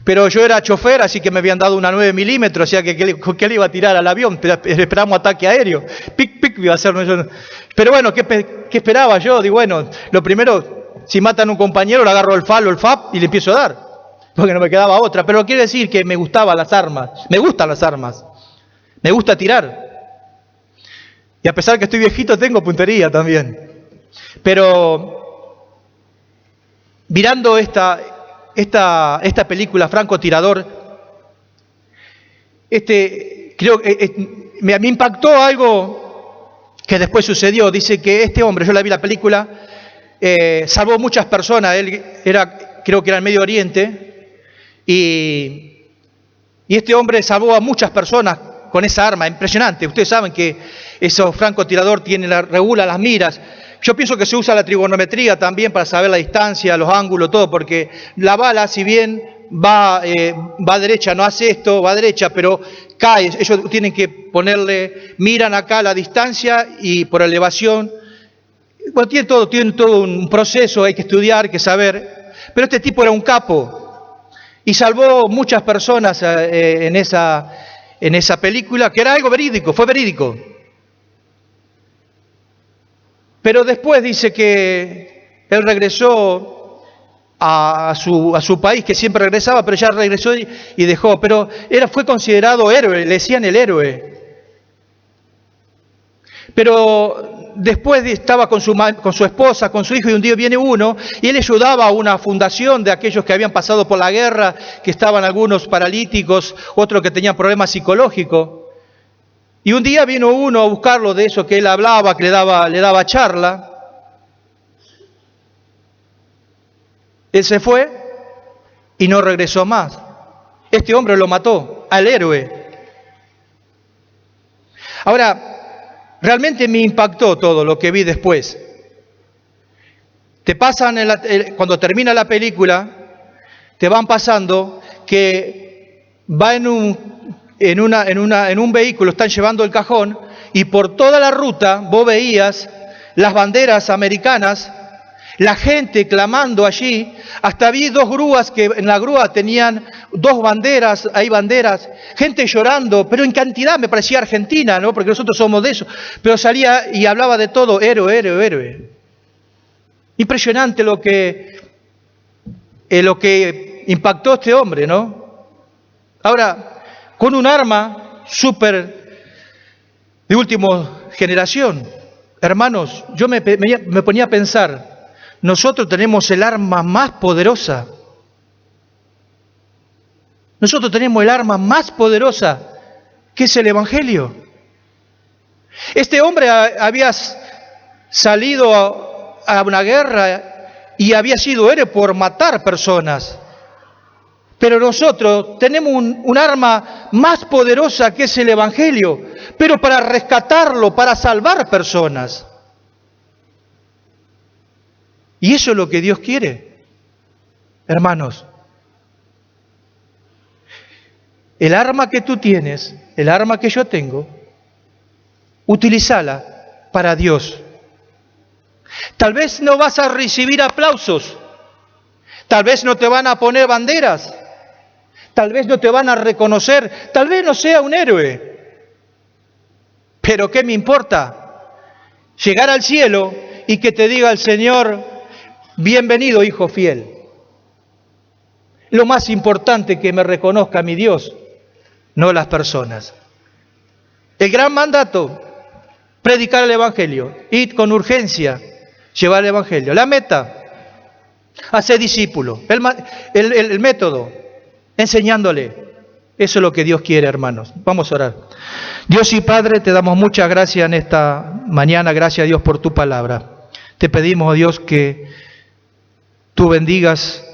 Pero yo era chofer, así que me habían dado una 9 milímetros, o sea que ¿qué le iba a tirar al avión? Esperamos ataque aéreo, pic, iba a ser. Pero bueno, ¿qué esperaba yo? Digo, bueno, lo primero, si matan a un compañero, le agarro el falo, el FAP y le empiezo a dar, porque no me quedaba otra. Pero quiere decir que me gustaban las armas, me gustan las armas, me gusta tirar. Y a pesar que estoy viejito, tengo puntería también. Pero mirando esta película, Francotirador, creo que me impactó algo que después sucedió. Dice que este hombre, yo la vi la película, salvó muchas personas. Él creo que era en Medio Oriente, y este hombre salvó a muchas personas con esa arma, impresionante. Ustedes saben que esos francotiradores regula las miras. Yo pienso que se usa la trigonometría también para saber la distancia, los ángulos, todo, porque la bala, si bien va derecha, no hace esto, va derecha, pero cae. Ellos tienen que miran acá la distancia y por elevación. Bueno, tiene todo un proceso, hay que estudiar, hay que saber. Pero este tipo era un capo y salvó muchas personas en esa película, que era algo verídico, fue verídico. Pero después dice que él regresó a su país, que siempre regresaba, pero ya regresó y dejó. Pero fue considerado héroe, le decían el héroe. Pero después estaba con su esposa, con su hijo, y un día viene uno, y él ayudaba a una fundación de aquellos que habían pasado por la guerra, que estaban algunos paralíticos, otros que tenían problemas psicológicos. Y un día vino uno a buscarlo, de eso que él hablaba, que le daba charla. Él se fue y no regresó más. Este hombre lo mató, al héroe. Ahora, realmente me impactó todo lo que vi después. Te pasan, cuando termina la película, te van pasando que va en un vehículo, están llevando el cajón, y por toda la ruta vos veías las banderas americanas, la gente clamando allí. Hasta vi 2 grúas que en la grúa tenían 2 banderas, hay banderas, gente llorando, pero en cantidad. Me parecía Argentina, ¿no? Porque nosotros somos de eso. Pero salía y hablaba de todo, héroe, héroe, héroe. Impresionante lo que impactó este hombre, ¿no? Ahora, con un arma súper de última generación. Hermanos, yo me ponía a pensar, nosotros tenemos el arma más poderosa. Nosotros tenemos el arma más poderosa, que es el Evangelio. Este hombre había salido a una guerra y había sido héroe por matar personas. Pero nosotros tenemos un arma más poderosa, que es el Evangelio, pero para rescatarlo, para salvar personas. Y eso es lo que Dios quiere, hermanos. El arma que tú tienes, el arma que yo tengo, utilízala para Dios. Tal vez no vas a recibir aplausos, tal vez no te van a poner banderas, tal vez no te van a reconocer, tal vez no sea un héroe. Pero ¿qué me importa? Llegar al cielo y que te diga el Señor: bienvenido, hijo fiel. Lo más importante, que me reconozca mi Dios, no las personas. El gran mandato: predicar el Evangelio, ir con urgencia, llevar el Evangelio. La meta: hacer discípulos. El método: enseñándole. Eso es lo que Dios quiere, hermanos. Vamos a orar. Dios y Padre, te damos muchas gracias en esta mañana. Gracias a Dios por tu palabra. Te pedimos, oh Dios, que tú bendigas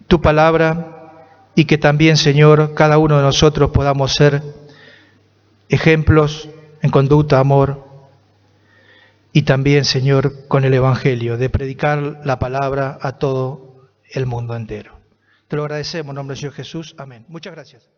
tu palabra y que también, Señor, cada uno de nosotros podamos ser ejemplos en conducta, amor, y también, Señor, con el Evangelio, de predicar la palabra a todo el mundo entero. Te lo agradecemos en nombre del Señor Jesús. Amén. Muchas gracias.